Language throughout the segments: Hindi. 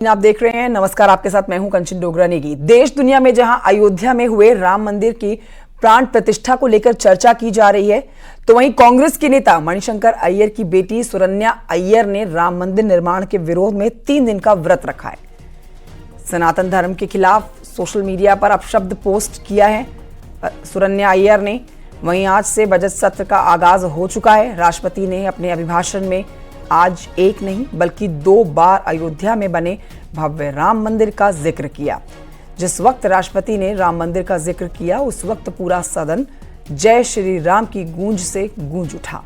आप देख रहे हैं नमस्कार, आपके साथ मैं हूं कंचन डोगरा नेगी। देश दुनिया में जहां अयोध्या में हुए राम मंदिर की प्राण प्रतिष्ठा को लेकर चर्चा की जा रही है, तो वहीं कांग्रेस के नेता मणिशंकर अय्यर की बेटी सुरन्या अय्यर ने राम मंदिर निर्माण के विरोध में 3 दिन का व्रत रखा है। सनातन धर्म के खिलाफ सोशल मीडिया पर अपशब्द पोस्ट किया है सुरन्या अय्यर ने। वहीं आज से बजट सत्र का आगाज हो चुका है। राष्ट्रपति ने अपने अभिभाषण में आज एक नहीं बल्कि 2 बार अयोध्या में बने भव्य राम मंदिर का जिक्र किया। जिस वक्त राष्ट्रपति ने राम मंदिर का जिक्र किया, उस वक्त पूरा सदन जय श्री राम की गूंज से गूंज उठा।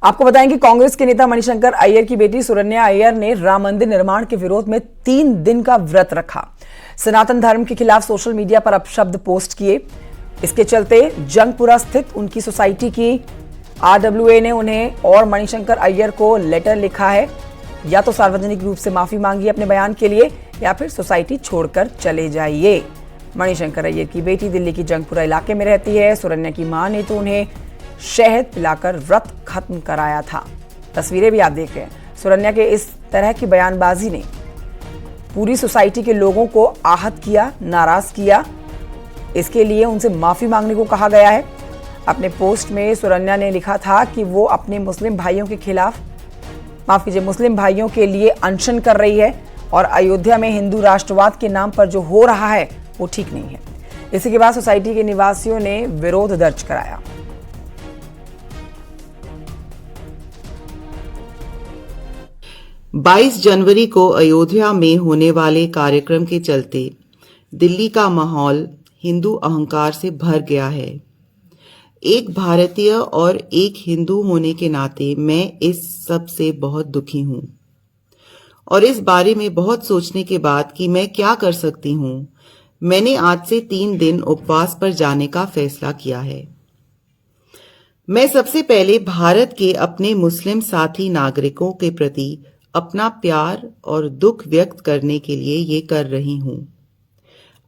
आपको बताएं कि कांग्रेस के नेता मणिशंकर अय्यर की बेटी सुरन्या अय्यर ने राम मंदिर निर्माण के विरोध में 3 दिन का व्रत रखा। सनातन धर्म के खिलाफ सोशल मीडिया पर अपशब्द पोस्ट किए। इसके चलते जंगपुरा स्थित उनकी सोसाइटी की RWA ने उन्हें और मणिशंकर अय्यर को लेटर लिखा है। या तो सार्वजनिक रूप से माफी मांगी अपने बयान के लिए, या फिर सोसाइटी छोड़कर चले जाइए। मणिशंकर अय्यर की बेटी दिल्ली की जंगपुरा इलाके में रहती है। सुरन्या की मां ने तो उन्हें शहद पिलाकर व्रत खत्म कराया था। तस्वीरें भी आप देख रहे हैं। सुरन्या के इस तरह की बयानबाजी ने पूरी सोसाइटी के लोगों को आहत किया, नाराज किया। इसके लिए उनसे माफी मांगने को कहा गया है। अपने पोस्ट में सुरन्या ने लिखा था कि वो अपने मुस्लिम भाइयों के खिलाफ, माफ कीजिए, मुस्लिम भाइयों के लिए अनशन कर रही है और अयोध्या में हिंदू राष्ट्रवाद के नाम पर जो हो रहा है वो ठीक नहीं है। इसी के बाद सोसाइटी के निवासियों ने विरोध दर्ज कराया। बाईस जनवरी को अयोध्या में होने वाले कार्यक्रम के चलते दिल्ली का माहौल हिंदू अहंकार से भर गया है। एक भारतीय और एक हिंदू होने के नाते मैं इस सब से बहुत दुखी हूं और इस बारे में बहुत सोचने के बाद कि मैं क्या कर सकती हूं, मैंने आज से 3 दिन उपवास पर जाने का फैसला किया है। मैं सबसे पहले भारत के अपने मुस्लिम साथी नागरिकों के प्रति अपना प्यार और दुख व्यक्त करने के लिए ये कर रही हूं।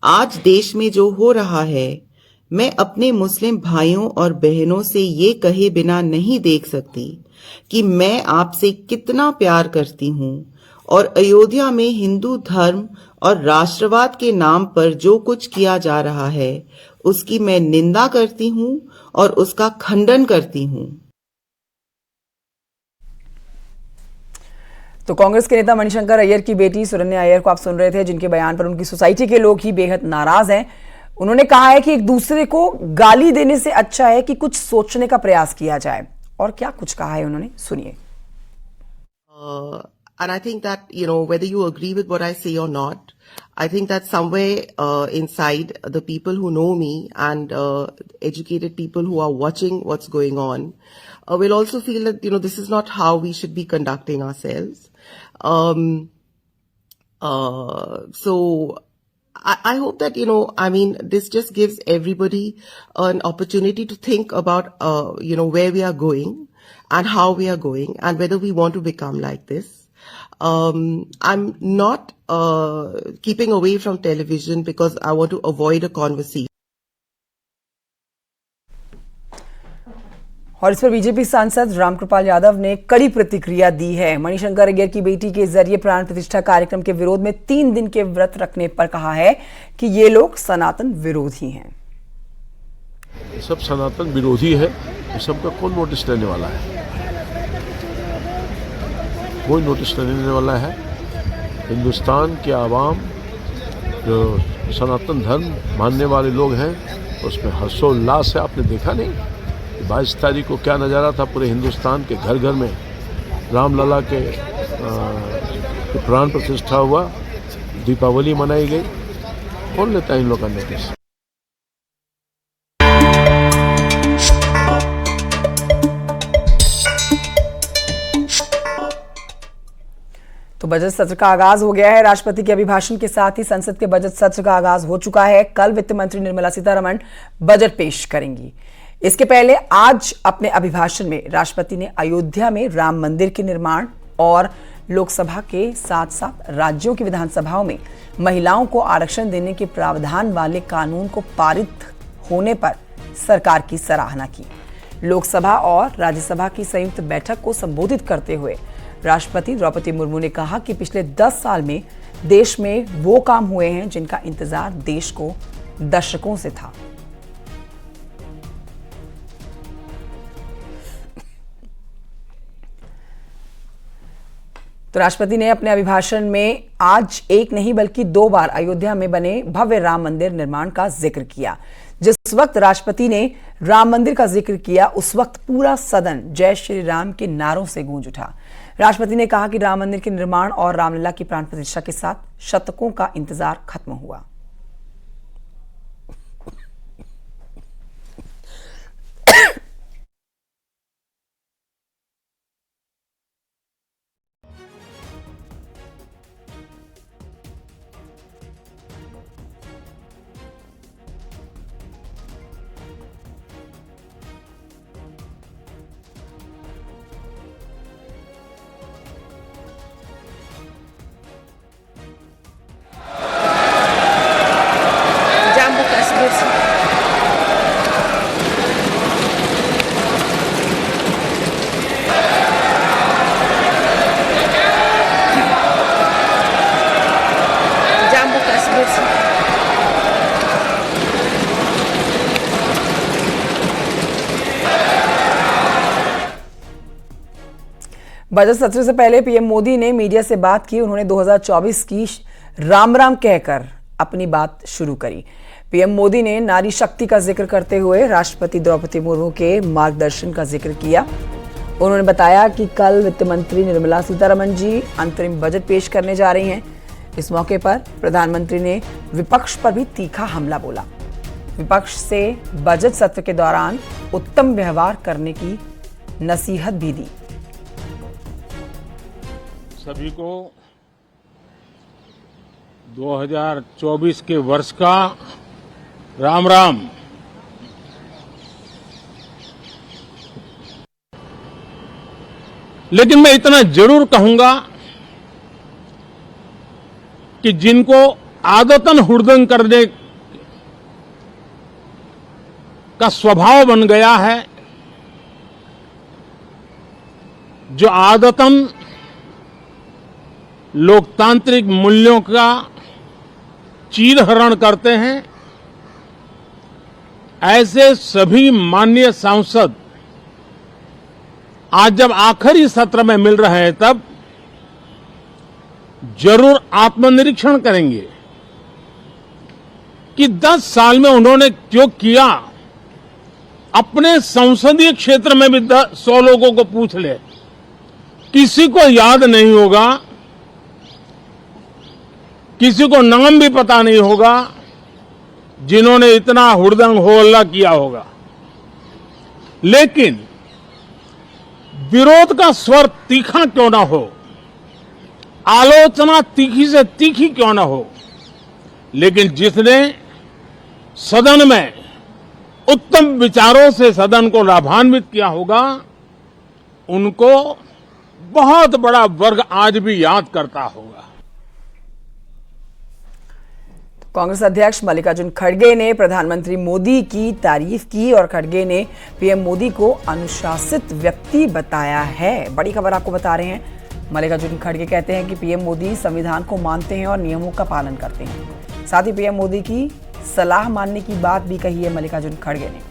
आज देश में जो हो रहा है, मैं अपने मुस्लिम भाइयों और बहनों से ये कहे बिना नहीं देख सकती कि मैं आपसे कितना प्यार करती हूं और अयोध्या में हिंदू धर्म और राष्ट्रवाद के नाम पर जो कुछ किया जा रहा है, उसकी मैं निंदा करती हूं और उसका खंडन करती हूं। तो कांग्रेस के नेता मणिशंकर अय्यर की बेटी सुरन्या अय्यर को आप सुन रहे थे, जिनके बयान पर उनकी सोसाइटी के लोग ही बेहद नाराज हैं। उन्होंने कहा है कि एक दूसरे को गाली देने से अच्छा है कि कुछ सोचने का प्रयास किया जाए। और क्या कुछ कहा है उन्होंने, सुनिए। And I think that, whether you agree with what I say or not, I think that somewhere inside the people who know me and educated people who are watching what's going on will also feel that, this is not how we should be conducting ourselves. So I hope that, this just gives everybody an opportunity to think about, where we are going and how we are going and whether we want to become like this. I'm not keeping away from television because I want to avoid a conversation. और इस पर बीजेपी सांसद रामकृपाल यादव ने कड़ी प्रतिक्रिया दी है। मणिशंकर अय्यर की बेटी के जरिए प्राण प्रतिष्ठा कार्यक्रम के विरोध में 3 दिन के व्रत रखने पर कहा है कि ये लोग सनातन विरोधी हैं। सब सनातन विरोधी है, सबका कौन नोटिस लेने वाला है? कोई नोटिस नहीं लेने वाला है। हिंदुस्तान के आवाम जो सनातन धर्म मानने वाले लोग हैं, उसमें हर्षोल्लास है। आपने देखा नहीं 22 तारीख को क्या नज़ारा था? पूरे हिंदुस्तान के घर घर में रामलला के प्राण प्रतिष्ठा हुआ, दीपावली मनाई गई। कौन लेता है इन लोगों का नोटिस? तो बजट सत्र का आगाज हो गया है। राष्ट्रपति के अभिभाषण के साथ ही संसद के बजट सत्र का आगाज हो चुका है। कल वित्त मंत्री निर्मला सीतारमण बजट पेश करेंगी। इसके पहले आज अपने अभिभाषण में राष्ट्रपति ने अयोध्या में राम मंदिर के निर्माण और लोकसभा के साथ साथ राज्यों की विधानसभाओं में महिलाओं को आरक्षण देने के प्रावधान वाले कानून को पारित होने पर सरकार की सराहना की। लोकसभा और राज्यसभा की संयुक्त बैठक को संबोधित करते हुए राष्ट्रपति द्रौपदी मुर्मू ने कहा कि पिछले 10 साल में देश में वो काम हुए हैं जिनका इंतजार देश को दशकों से था। तो राष्ट्रपति ने अपने अभिभाषण में आज एक नहीं बल्कि 2 बार अयोध्या में बने भव्य राम मंदिर निर्माण का जिक्र किया। जिस वक्त राष्ट्रपति ने राम मंदिर का जिक्र किया उस वक्त पूरा सदन जय श्री राम के नारों से गूंज उठा। राष्ट्रपति ने कहा कि राम मंदिर के निर्माण और रामलला की प्राण प्रतिष्ठा के साथ शतकों का इंतजार खत्म हुआ। बजट सत्र से पहले पीएम मोदी ने मीडिया से बात की। उन्होंने 2024 की राम राम कहकर अपनी बात शुरू करी। पीएम मोदी ने नारी शक्ति का जिक्र करते हुए राष्ट्रपति द्रौपदी मुर्मू के मार्गदर्शन का जिक्र किया। उन्होंने बताया कि कल वित्त मंत्री निर्मला सीतारमण जी अंतरिम बजट पेश करने जा रही हैं। इस मौके पर प्रधानमंत्री ने विपक्ष पर भी तीखा हमला बोला। विपक्ष से बजट सत्र के दौरान उत्तम व्यवहार करने की नसीहत भी दी। सभी को 2024 के वर्ष का राम राम। लेकिन मैं इतना जरूर कहूंगा कि जिनको आदतन हुड़दंग करने का स्वभाव बन गया है, जो आदतन लोकतांत्रिक मूल्यों का चीरहरण करते हैं, ऐसे सभी माननीय सांसद आज जब आखिरी सत्र में मिल रहे हैं तब जरूर आत्मनिरीक्षण करेंगे कि 10 साल में उन्होंने जो किया। अपने संसदीय क्षेत्र में भी 100 लोगों को पूछ ले, किसी को याद नहीं होगा, किसी को नाम भी पता नहीं होगा जिन्होंने इतना हुड़दंग हो हल्ला किया होगा। लेकिन विरोध का स्वर तीखा क्यों ना हो, आलोचना तीखी से तीखी क्यों ना हो, लेकिन जिसने सदन में उत्तम विचारों से सदन को लाभान्वित किया होगा, उनको बहुत बड़ा वर्ग आज भी याद करता होगा। कांग्रेस अध्यक्ष मल्लिकार्जुन खड़गे ने प्रधानमंत्री मोदी की तारीफ की और खड़गे ने पीएम मोदी को अनुशासित व्यक्ति बताया है। बड़ी खबर आपको बता रहे हैं। मल्लिकार्जुन खड़गे कहते हैं कि पीएम मोदी संविधान को मानते हैं और नियमों का पालन करते हैं। साथ ही पीएम मोदी की सलाह मानने की बात भी कही है मल्लिकार्जुन खड़गे ने।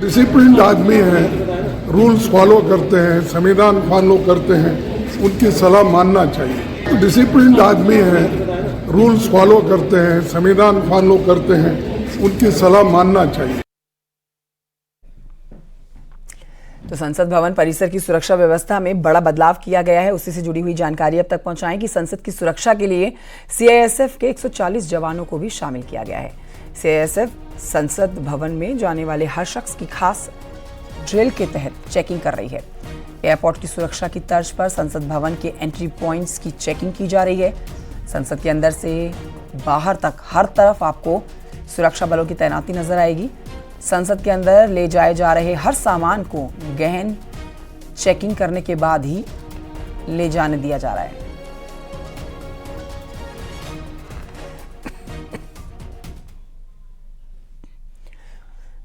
डिसिप्लिन्ड आदमी हैं, रूल्स फॉलो करते हैं, संविधान फॉलो करते हैं, उनकी सलाह मानना चाहिए। डिसिप्लिन्ड आदमी हैं, रूल्स फॉलो करते हैं, संविधान फॉलो करते हैं, उनकी सलाह मानना चाहिए। तो संसद भवन परिसर की सुरक्षा व्यवस्था में बड़ा बदलाव किया गया है। उसी से जुड़ी हुई जानकारी अब तक पहुंचाएं कि संसद की सुरक्षा के लिए सीआईएसएफ के 140 जवानों को भी शामिल किया गया है। सीआईएसएफ संसद भवन में जाने वाले हर शख्स की खास ड्रिल के तहत चेकिंग कर रही है। एयरपोर्ट की सुरक्षा की तर्ज पर संसद भवन के एंट्री पॉइंट्स की चेकिंग की जा रही है। संसद के अंदर से बाहर तक हर तरफ आपको सुरक्षा बलों की तैनाती नजर आएगी। संसद के अंदर ले जाए जा रहे हर सामान को गहन चेकिंग करने के बाद ही ले जाने दिया जा रहा है।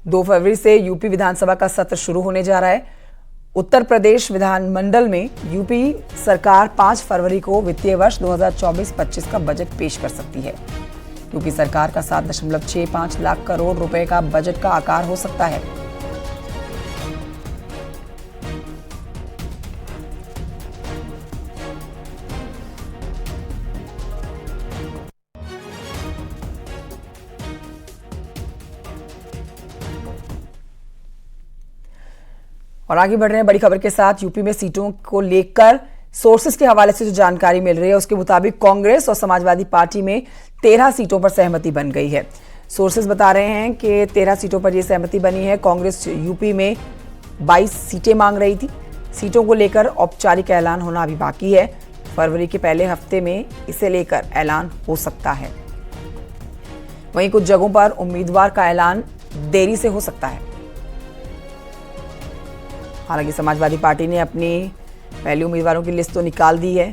दो फरवरी से यूपी विधानसभा का सत्र शुरू होने जा रहा है। उत्तर प्रदेश विधानमंडल में यूपी सरकार 5 फरवरी को वित्तीय वर्ष 2024-25 का बजट पेश कर सकती है। यूपी सरकार का 7.65 लाख करोड़ रुपए का बजट का आकार हो सकता है। और आगे बढ़ रहे हैं बड़ी खबर के साथ। यूपी में सीटों को लेकर सोर्सेस के हवाले से जो जानकारी मिल रही है उसके मुताबिक कांग्रेस और समाजवादी पार्टी में 13 सीटों पर सहमति बन गई है। सोर्सेस बता रहे हैं कि 13 सीटों पर यह सहमति बनी है। कांग्रेस यूपी में 22 सीटें मांग रही थी। सीटों को लेकर औपचारिक ऐलान होना अभी बाकी है। फरवरी के पहले हफ्ते में इसे लेकर ऐलान हो सकता है। वहीं कुछ जगहों पर उम्मीदवार का ऐलान देरी से हो सकता है। हालांकि समाजवादी पार्टी ने अपनी पहले उम्मीदवारों की लिस्ट तो निकाल दी है,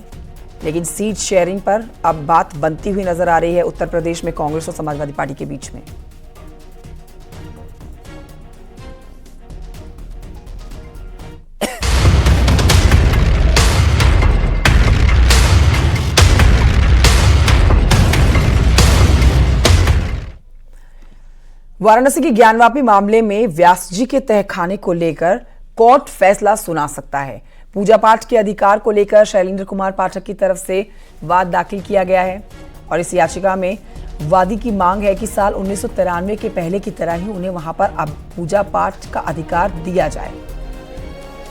लेकिन सीट शेयरिंग पर अब बात बनती हुई नजर आ रही है उत्तर प्रदेश में कांग्रेस और समाजवादी पार्टी के बीच में। वाराणसी के ज्ञानवापी मामले में व्यास जी के तहखाने को लेकर कोर्ट फैसला सुना सकता है। पूजा पाठ के अधिकार को लेकर शैलेंद्र कुमार पाठक की तरफ से वाद दाखिल किया गया है और इस याचिका में वादी की मांग है कि साल 1993 के पहले की तरह ही उन्हें वहां पर अब पूजा पाठ का अधिकार दिया जाए।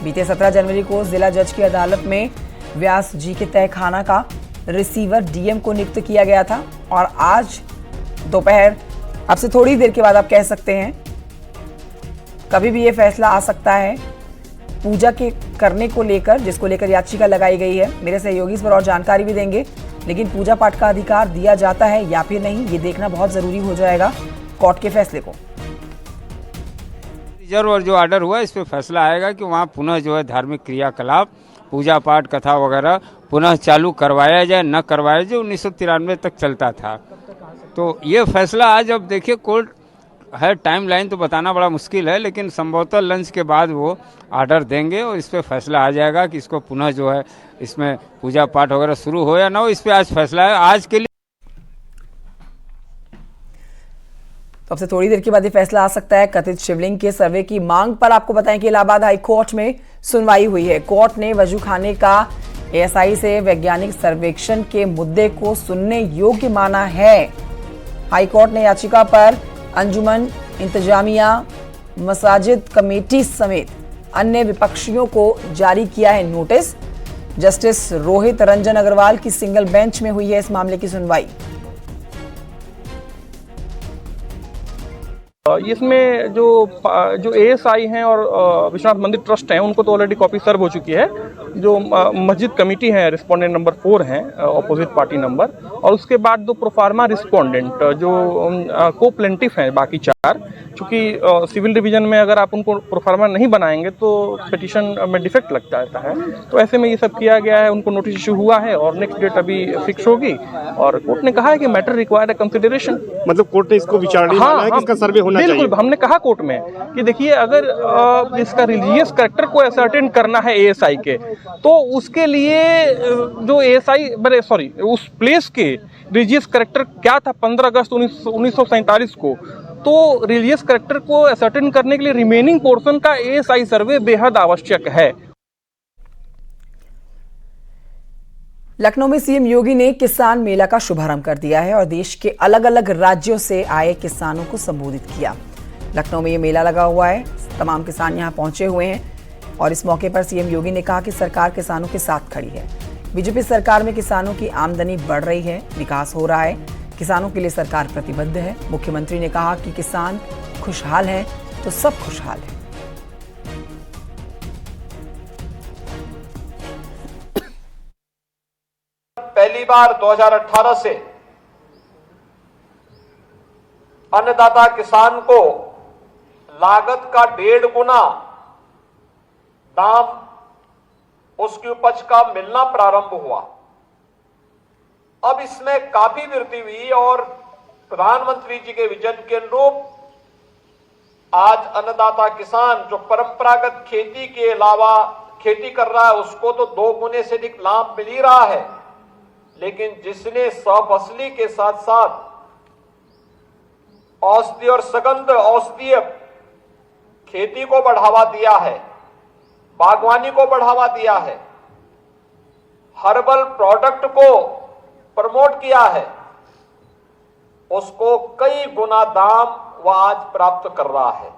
बीते 17 जनवरी को जिला जज की अदालत में व्यास जी के तहखाना का रिसीवर डीएम को नियुक्त किया गया था और आज दोपहर, अब से थोड़ी देर के बाद आप कह सकते हैं, कभी भी ये फैसला आ सकता है पूजा के करने को लेकर, जिसको लेकर याचिका लगाई गई है। मेरे सहयोगी इस पर और जानकारी भी देंगे, लेकिन पूजा पाठ का अधिकार दिया जाता है या फिर नहीं, ये देखना बहुत जरूरी हो जाएगा कोर्ट के फैसले को। रिजर्व और जो ऑर्डर हुआ इस पे फैसला आएगा कि वहाँ पुनः जो है धार्मिक क्रियाकलाप, पूजा पाठ, कथा वगैरह पुनः चालू करवाया जाए, न करवाया जाए। 1993 तक चलता था, तो ये फैसला आज अब देखिए कोर्ट है। टाइमलाइन तो बताना बड़ा मुश्किल है, लेकिन संभवतः लंच के बाद वो ऑर्डर देंगे और इस पे फैसला आ जाएगा कि इसको पुनः जो है इसमें पूजा पाठ वगैरह शुरू हो या ना हो। इस पे आज फैसला है। आज के लिए तो अब से थोड़ी देर के बाद ये फैसला आ सकता है। कथित शिवलिंग के सर्वे की मांग पर आपको बताएं कि इलाहाबाद हाई कोर्ट में सुनवाई हुई है। कोर्ट ने वजूखाने का एएसआई से वैज्ञानिक सर्वेक्षण के मुद्दे को सुनने योग्य माना है। हाई कोर्ट ने याचिका पर अंजुमन इंतजामिया, मसाजिद कमेटी समेत अन्य विपक्षियों को जारी किया है नोटिस। जस्टिस रोहित रंजन अग्रवाल की सिंगल बेंच में हुई है इस मामले की सुनवाई। इसमें जो एएसआई हैं और विश्वनाथ मंदिर ट्रस्ट हैं, उनको तो ऑलरेडी कॉपी सर्व हो चुकी है। जो मस्जिद कमेटी है, रिस्पोंडेंट नंबर 4 हैं, ऑपोजिट पार्टी नंबर, और उसके बाद दो प्रोफार्मा रिस्पोंडेंट जो को प्लेंटिफ हैं बाकी 4। चूंकि सिविल डिवीजन में अगर आप उनको प्रोफार्मा नहीं बनाएंगे तो पिटीशन में डिफेक्ट लग जाता है, तो ऐसे में ये सब किया गया है। उनको नोटिस इशू हुआ है और नेक्स्ट डेट अभी फिक्स होगी और कोर्ट ने कहा है कि मैटर रिक्वायर्ड है कंसिडरेशन। मतलब कोर्ट ने इसको विचारणीय माना है कि इसका सर्वे होना चाहिए। बिल्कुल, हमने कहा कोर्ट में कि देखिए अगर इसका रिलीजियस कैरेक्टर को असर्टेन करना है एएसआई के, तो उसके लिए जो एएसआई उस प्लेस के रिलीजियस कैरेक्टर क्या था 15 अगस्त 1947 को, तो रिलीजियस कैरेक्टर को असर्टेन करने के लिए रिमेनिंग पोर्शन का एएसआई सर्वे बेहद आवश्यक है। लखनऊ में सीएम योगी ने किसान मेला का शुभारंभ कर दिया है और देश के अलग अलग राज्यों से आए किसानों को संबोधित किया। लखनऊ में ये मेला लगा हुआ है, तमाम किसान यहां पहुंचे हुए हैं और इस मौके पर सीएम योगी ने कहा कि सरकार किसानों के साथ खड़ी है। बीजेपी सरकार में किसानों की आमदनी बढ़ रही है, विकास हो रहा है, किसानों के लिए सरकार प्रतिबद्ध है। मुख्यमंत्री ने कहा कि किसान खुशहाल है तो सब खुशहाल है। पहली बार 2018 से अन्नदाता किसान को लागत का 1.5 गुना दाम उसकी उपज का मिलना प्रारंभ हुआ। अब इसमें काफी वृद्धि हुई और प्रधानमंत्री जी के विजन के अनुरूप आज अन्नदाता किसान जो परंपरागत खेती के अलावा खेती कर रहा है उसको तो 2 गुने से अधिक लाभ मिल ही रहा है, लेकिन जिसने सफसली के साथ साथ औषधि और सगंध औषधीय खेती को बढ़ावा दिया है, बागवानी को बढ़ावा दिया है, हर्बल प्रोडक्ट को प्रमोट किया है, उसको कई गुना दाम वह आज प्राप्त कर रहा है।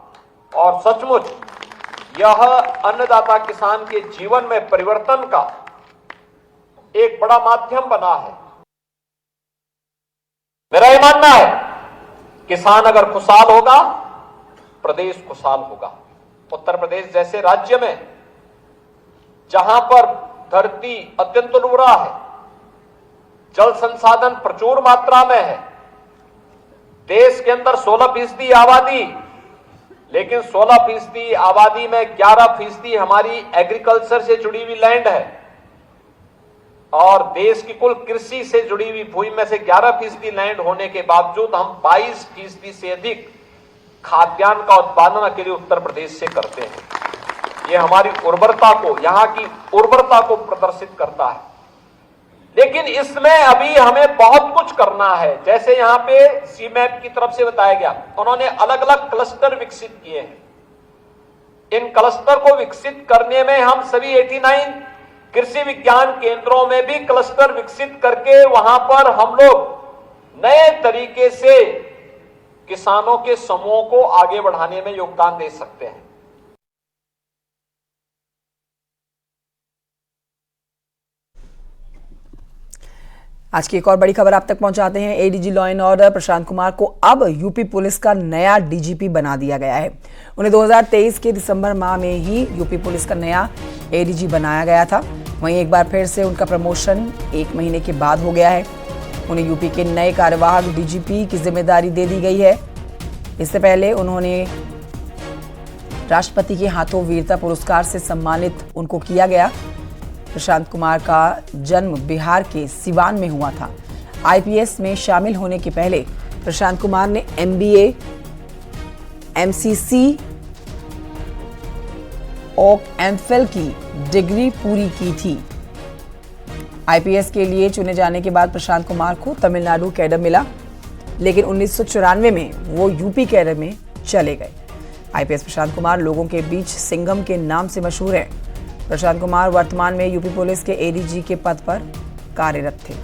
और सचमुच यह अन्नदाता किसान के जीवन में परिवर्तन का एक बड़ा माध्यम बना है। मेरा यह मानना है, किसान अगर खुशहाल होगा, प्रदेश खुशहाल होगा। उत्तर प्रदेश जैसे राज्य में जहां पर धरती अत्यंत उर्वरा है, जल संसाधन प्रचुर मात्रा में है, देश के अंदर 16% आबादी, लेकिन 16% आबादी में 11% हमारी एग्रीकल्चर से जुड़ी हुई लैंड है और देश की कुल कृषि से जुड़ी हुई भूमि में से 11% लैंड होने के बावजूद हम 22% से अधिक खाद्यान्न का उत्पादन अकेले उत्तर प्रदेश से करते हैं। ये हमारी उर्वरता को, यहाँ की उर्वरता को प्रदर्शित करता है। लेकिन इसमें अभी हमें बहुत कुछ करना है। जैसे यहाँ पे सीमैप की तरफ से बताया गया, उन्होंने अलग अलग क्लस्टर विकसित किए हैं। इन क्लस्टर को विकसित करने में हम सभी 89 कृषि विज्ञान केंद्रों में भी क्लस्टर विकसित करके वहां पर हम लोग नए तरीके से किसानों के समूह को आगे बढ़ाने में योगदान दे सकते हैं। आज की एक और बड़ी खबर आप तक पहुंचाते हैं। ADG law and order Prashant Kumar को अब यूपी पुलिस का नया डीजीपी बना दिया गया है। उन्हें 2023 के दिसंबर माह में ही यूपी पुलिस का नया एडीजी बनाया गया था। वहीं एक बार फिर से उनका प्रमोशन 1 महीने के बाद हो गया है। उन्हें यूपी के नए कार्यवाहक डीजीपी की जिम्मेदारी दे दी गई है। इससे पहले उन्होंने राष्ट्रपति के हाथों वीरता पुरस्कार से सम्मानित उनको किया गया। प्रशांत कुमार का जन्म बिहार के सिवान में हुआ था। आईपीएस में शामिल होने के पहले प्रशांत कुमार ने एमबीए, एमसीसी और एमफिल की डिग्री पूरी की थी। आईपीएस के लिए चुने जाने के बाद प्रशांत कुमार को तमिलनाडु कैडर मिला, लेकिन 1994 में वो यूपी कैडर में चले गए। आईपीएस प्रशांत कुमार लोगों के बीच सिंघम के नाम से मशहूर है। प्रशांत कुमार वर्तमान में यूपी पुलिस के एडीजी के पद पर कार्यरत थे।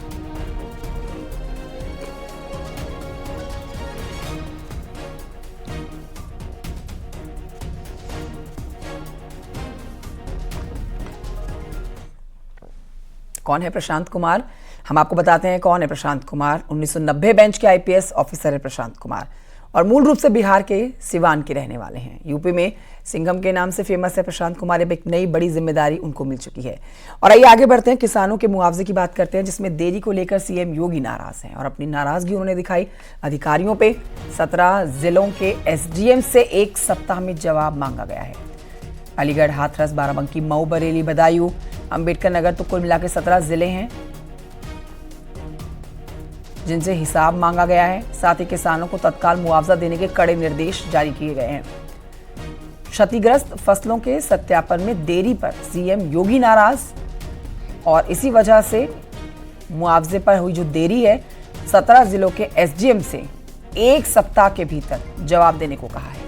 कौन है प्रशांत कुमार? हम आपको बताते हैं कौन है प्रशांत कुमार। 1990 बेंच के आईपीएस ऑफिसर है प्रशांत कुमार और मूल रूप से बिहार के सिवान के रहने वाले हैं। यूपी में सिंघम के नाम से फेमस है प्रशांत कुमार। अब एक नई बड़ी जिम्मेदारी उनको मिल चुकी है। और आइए आगे बढ़ते हैं, किसानों के मुआवजे की बात करते हैं, जिसमें देरी को लेकर सीएम योगी नाराज हैं और अपनी नाराजगी उन्होंने दिखाई अधिकारियों पे। 17 जिलों के एसडीएम से 1 सप्ताह में जवाब मांगा गया है। अलीगढ़, हाथरस, बाराबंकी, मऊ, बरेली, बदायूं, अंबेडकर नगर, तो कुल मिलाकर 17 जिले हैं जिनसे हिसाब मांगा गया है। साथ ही किसानों को तत्काल मुआवजा देने के कड़े निर्देश जारी किए गए हैं। क्षतिग्रस्त फसलों के सत्यापन में देरी पर सीएम योगी नाराज और इसी वजह से मुआवजे पर हुई जो देरी है, 17 जिलों के एसडीएम से 1 सप्ताह के भीतर जवाब देने को कहा है।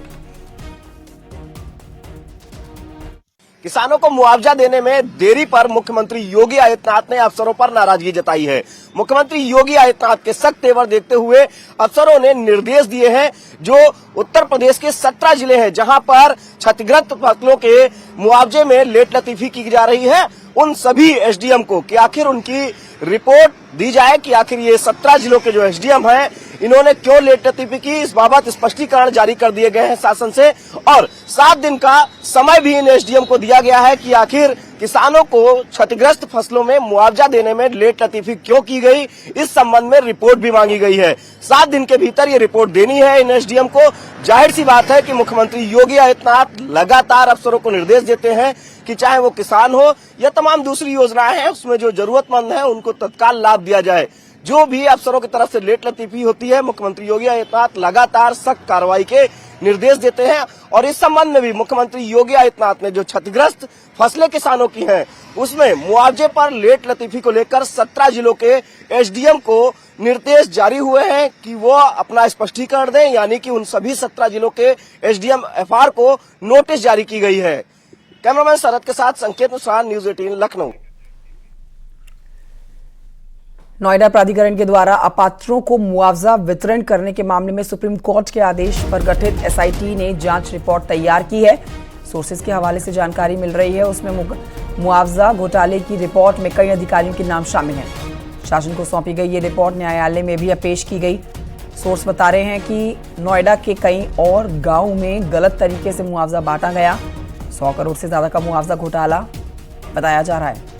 किसानों को मुआवजा देने में देरी पर मुख्यमंत्री योगी आदित्यनाथ ने अफसरों पर नाराजगी जताई है। मुख्यमंत्री योगी आदित्यनाथ के सख्त तेवर देखते हुए अफसरों ने निर्देश दिए हैं जो उत्तर प्रदेश के 17 जिले हैं जहां पर क्षतिग्रस्त फसलों के मुआवजे में लेट लतीफी की जा रही है, उन सभी एसडीएम को कि आखिर उनकी रिपोर्ट दी जाए कि आखिर ये 17 जिलों के जो एसडीएम हैं इन्होंने क्यों लेट लतीफी की, इस बाबत स्पष्टीकरण जारी कर दिए गए हैं शासन से। और 7 दिन का समय भी इन एसडीएम को दिया गया है कि आखिर किसानों को क्षतिग्रस्त फसलों में मुआवजा देने में लेट लतीफी क्यों की गई, इस संबंध में रिपोर्ट भी मांगी गई है। 7 दिन के भीतर ये रिपोर्ट देनी है इन एसडीएम को। जाहिर सी बात है कि मुख्यमंत्री योगी आदित्यनाथ लगातार अफसरों को निर्देश देते हैं कि चाहे वो किसान हो या तमाम दूसरी योजनाएं हैं, उसमें जो जरूरतमंद है उनको तत्काल लाभ दिया जाए। जो भी अफसरों की तरफ से लेट लतीफी होती है, मुख्यमंत्री योगी आदित्यनाथ लगातार सख्त कार्रवाई के निर्देश देते हैं। और इस संबंध में भी मुख्यमंत्री योगी आदित्यनाथ ने जो क्षतिग्रस्त फसलें किसानों की हैं, उसमें मुआवजे पर लेट लतीफी को लेकर 17 जिलों के एसडीएम को निर्देश जारी हुए हैं कि वो अपना स्पष्टीकरण दें, यानी कि उन सभी 17 जिलों के एसडीएम एफआर को नोटिस जारी की गई है। कैमरामैन शरद के साथ संकेत मिश्रा, न्यूज 18 लखनऊ। नोएडा प्राधिकरण के द्वारा अपात्रों को मुआवजा वितरण करने के मामले में सुप्रीम कोर्ट के आदेश पर गठित एसआईटी ने जांच रिपोर्ट तैयार की है। सोर्सेज के हवाले से जानकारी मिल रही है, उसमें मुआवजा घोटाले की रिपोर्ट में कई अधिकारियों के नाम शामिल हैं। शासन को सौंपी गई ये रिपोर्ट न्यायालय में भी पेश की गई। सोर्स बता रहे हैं कि नोएडा के कई और गाँव में गलत तरीके से मुआवजा बांटा गया। 100 करोड़ से ज्यादा का मुआवजा घोटाला बताया जा रहा है।